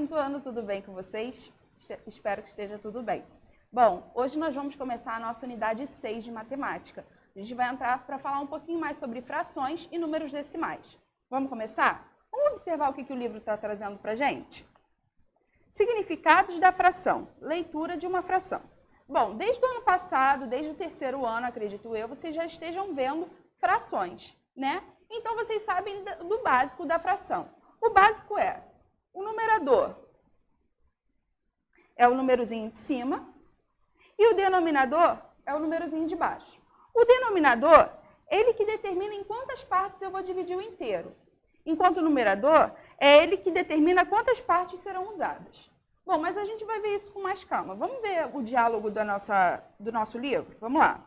quinto ano, tudo bem com vocês? Espero que esteja tudo bem. Bom, hoje nós vamos começar a nossa unidade 6 de matemática. A gente vai entrar para falar um pouquinho mais sobre frações e números decimais. Vamos começar? Vamos observar o que o livro está trazendo para a gente? Significados da fração, leitura de uma fração. Bom, desde o ano passado, desde o terceiro ano, acredito eu, vocês já estejam vendo frações, né? Então, vocês sabem do básico da fração. O básico é o numerador é o númerozinho de cima e o denominador é o númerozinho de baixo. O denominador, ele que determina em quantas partes eu vou dividir o inteiro. Enquanto o numerador é ele que determina quantas partes serão usadas. Bom, mas a gente vai ver isso com mais calma. Vamos ver o diálogo do nosso livro? Vamos lá.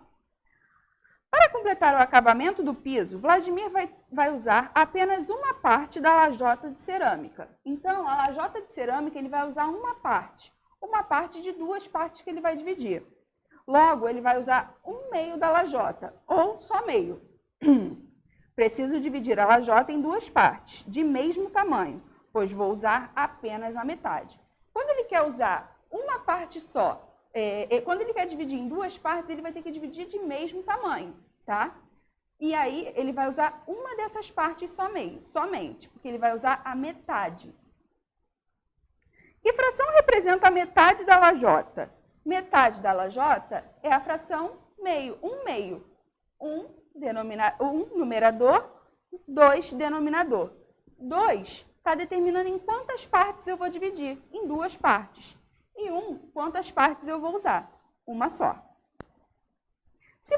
Para completar o acabamento do piso, Vladimir vai usar apenas uma parte da lajota de cerâmica. Então, a lajota de cerâmica ele vai usar uma parte de duas partes que ele vai dividir. Logo, ele vai usar um meio da lajota, ou só meio. Preciso dividir a lajota em duas partes, de mesmo tamanho, pois vou usar apenas a metade. Quando ele quer usar uma parte só, quando ele quer dividir em duas partes, ele vai ter que dividir de mesmo tamanho, tá? E aí, ele vai usar uma dessas partes somente, porque ele vai usar a metade. Que fração representa a metade da lajota? Metade da lajota é a fração meio, um meio. Um numerador, 2 denominador. 2 está determinando em quantas partes eu vou dividir, em duas partes. E 1, quantas partes eu vou usar? Uma só. Se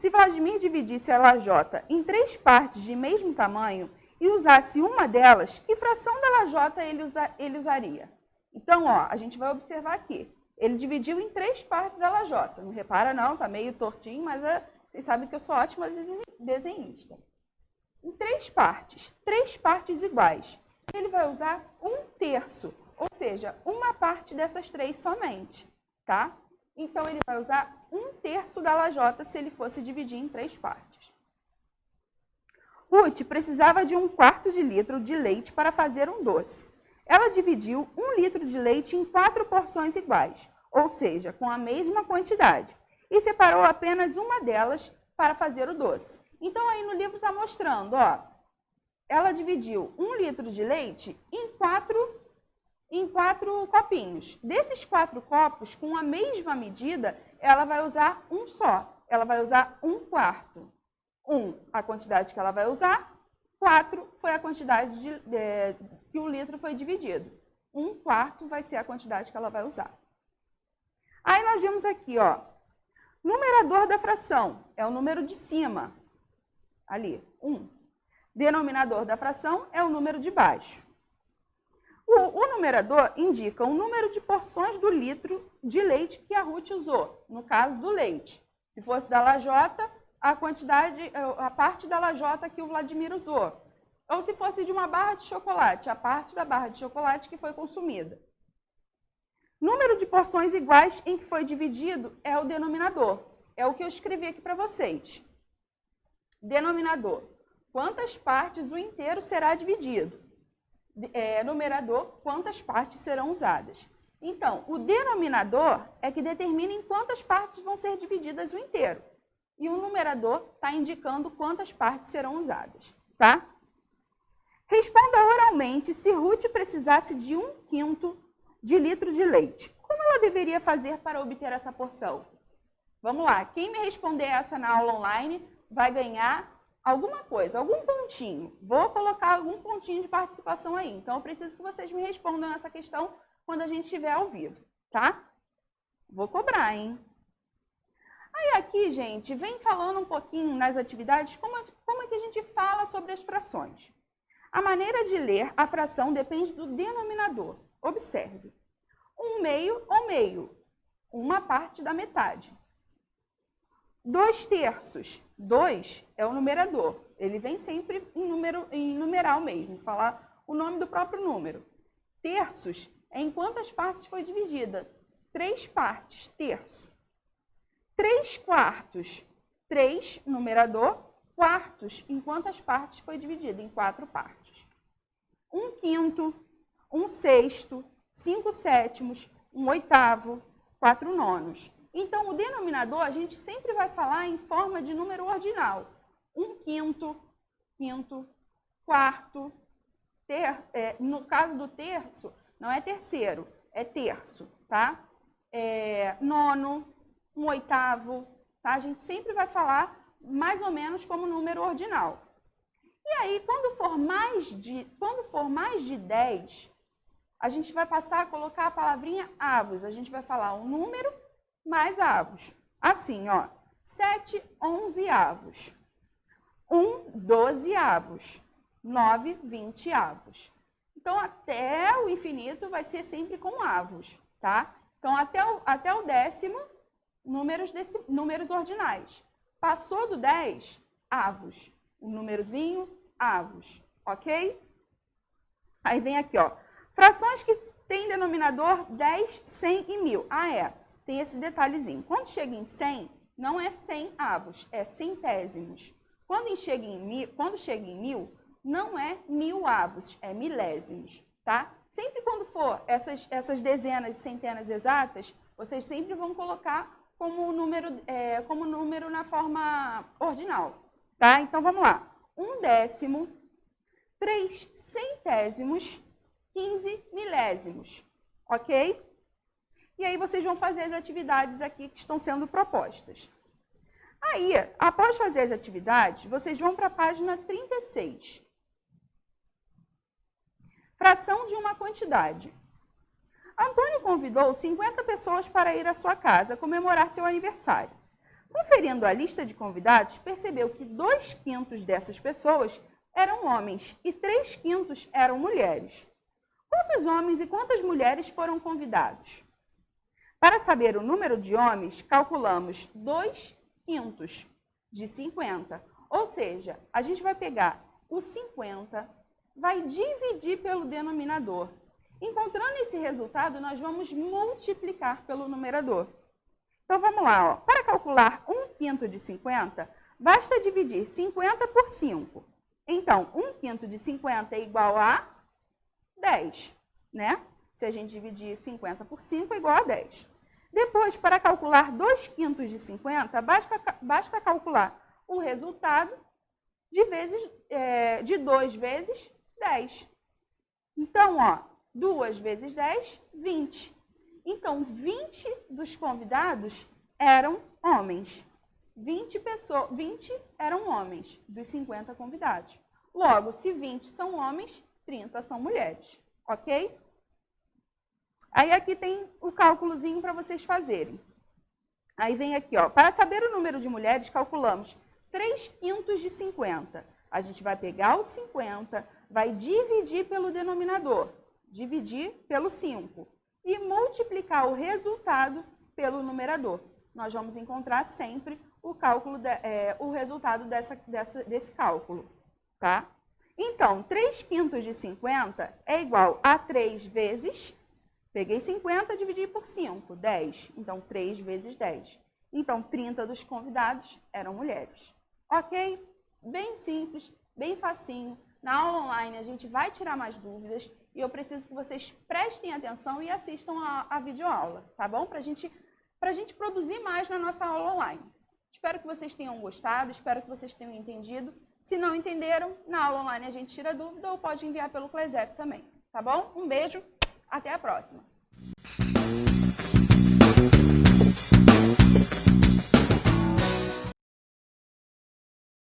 Vladimir dividisse a lajota em 3 partes de mesmo tamanho e usasse uma delas, que fração da lajota ele usaria? Então, ó, a gente vai observar aqui. Ele dividiu em 3 partes a lajota. Não repara não, tá meio tortinho, mas vocês sabem que eu sou ótima desenhista. Em 3 partes iguais. Ele vai usar 1/3, ou seja, uma parte dessas 3 somente, tá? Então, ele vai usar 1/3 da lajota se ele fosse dividir em 3 partes. Ruth precisava de 1/4 de litro de leite para fazer um doce. Ela dividiu 1 litro de leite em 4 porções iguais, ou seja, com a mesma quantidade, e separou apenas uma delas para fazer o doce. Então, aí no livro está mostrando, ó, ela dividiu 1 litro de leite em 4 copinhos. Desses 4 copos, com a mesma medida, ela vai usar um só. Ela vai usar 1/4. 1, a quantidade que ela vai usar. 4 foi a quantidade que o litro foi dividido. 1/4 vai ser a quantidade que ela vai usar. Aí nós vimos aqui, ó, numerador da fração é o número de cima, ali, 1. Denominador da fração é o número de baixo. O numerador indica o número de porções do litro de leite que a Ruth usou, no caso do leite. Se fosse da lajota, a parte da lajota que o Vladimir usou. Ou se fosse de uma barra de chocolate, a parte da barra de chocolate que foi consumida. Número de porções iguais em que foi dividido é o denominador. É o que eu escrevi aqui para vocês. Denominador. Quantas partes o inteiro será dividido? Numerador. Quantas partes serão usadas? Então, o denominador é que determina em quantas partes vão ser divididas o inteiro. E o numerador está indicando quantas partes serão usadas, tá? Responda oralmente se Ruth precisasse de 1/5 de litro de leite. Como ela deveria fazer para obter essa porção? Vamos lá, quem me responder essa na aula online vai ganhar alguma coisa, algum pontinho. Vou colocar algum pontinho de participação aí. Então, eu preciso que vocês me respondam essa questão quando a gente estiver ao vivo, tá? Vou cobrar, hein? Aí aqui, gente, vem falando um pouquinho nas atividades como é que a gente fala sobre as frações. A maneira de ler a fração depende do denominador. Observe. 1/2 ou meio, uma parte da metade. 2/3, 2 é o numerador. Ele vem sempre em numeral mesmo, falar o nome do próprio número. Terços é em quantas partes foi dividida. 3 partes, terço. 3/4, 3 numerador, quartos, em quantas partes foi dividido? Em 4 partes. 1/5, 1 sexto, 5 sétimos, 1 oitavo, 4 nonos. Então, o denominador a gente sempre vai falar em forma de número ordinal. 1 quinto, quarto, no caso do terço, não é terceiro, é terço, tá? Nono, 1 oitavo, tá? A gente sempre vai falar mais ou menos como número ordinal. E aí, quando for mais de 10, a gente vai passar a colocar a palavrinha avos. A gente vai falar um número mais avos. Assim, ó, 7 11avos, 1 12avos, 9 20avos. Então, até o infinito vai ser sempre com avos, tá? Então, até o décimo, números ordinais. Passou do 10, avos. O númerozinho, avos, ok? Aí vem aqui, ó. Frações que têm denominador 10, 100 e 1000. Tem esse detalhezinho. Quando chega em 100, não é 100 avos, é centésimos. Quando chega em 1000, não é 1000 avos, é milésimos, tá? Sempre quando for essas dezenas e centenas exatas, vocês sempre vão colocar como número na forma ordinal, tá? Então, vamos lá. 1 décimo, 3 centésimos, 15 milésimos, ok? E aí vocês vão fazer as atividades aqui que estão sendo propostas. Aí, após fazer as atividades, vocês vão para a página 36. Fração de uma quantidade. Antônio convidou 50 pessoas para ir à sua casa comemorar seu aniversário. Conferindo a lista de convidados, percebeu que 2/5 dessas pessoas eram homens e 3/5 eram mulheres. Quantos homens e quantas mulheres foram convidados? Para saber o número de homens, calculamos 2/5 de 50. Ou seja, a gente vai pegar o 50, vai dividir pelo denominador. Encontrando esse resultado, nós vamos multiplicar pelo numerador. Então, vamos lá. Ó. Para calcular 1/5 de 50, basta dividir 50 por 5. Então, 1/5 de 50 é igual a 10, né? Se a gente dividir 50 por 5, é igual a 10. Depois, para calcular 2/5 de 50, basta calcular o resultado de 2 vezes 10. Então, ó, 2 vezes 10, 20. Então, 20 dos convidados eram homens. 20 eram homens dos 50 convidados. Logo, se 20 são homens, 30 são mulheres, ok? Aí aqui tem o cálculozinho para vocês fazerem. Aí vem aqui, ó, para saber o número de mulheres, calculamos 3/5 de 50. A gente vai pegar o 50, vai dividir pelo denominador, dividir pelo 5 e multiplicar o resultado pelo numerador. Nós vamos encontrar sempre o resultado desse cálculo, tá? Então, 3/5 de 50 é igual a 3 vezes, peguei 50, dividi por 5, 10. Então, 3 vezes 10. Então, 30 dos convidados eram mulheres. Ok? Bem simples, bem facinho. Na aula online a gente vai tirar mais dúvidas e eu preciso que vocês prestem atenção e assistam a videoaula, tá bom? Pra gente produzir mais na nossa aula online. Espero que vocês tenham gostado, espero que vocês tenham entendido. Se não entenderam, na aula online a gente tira dúvida ou pode enviar pelo Clesep também, tá bom? Um beijo, até a próxima!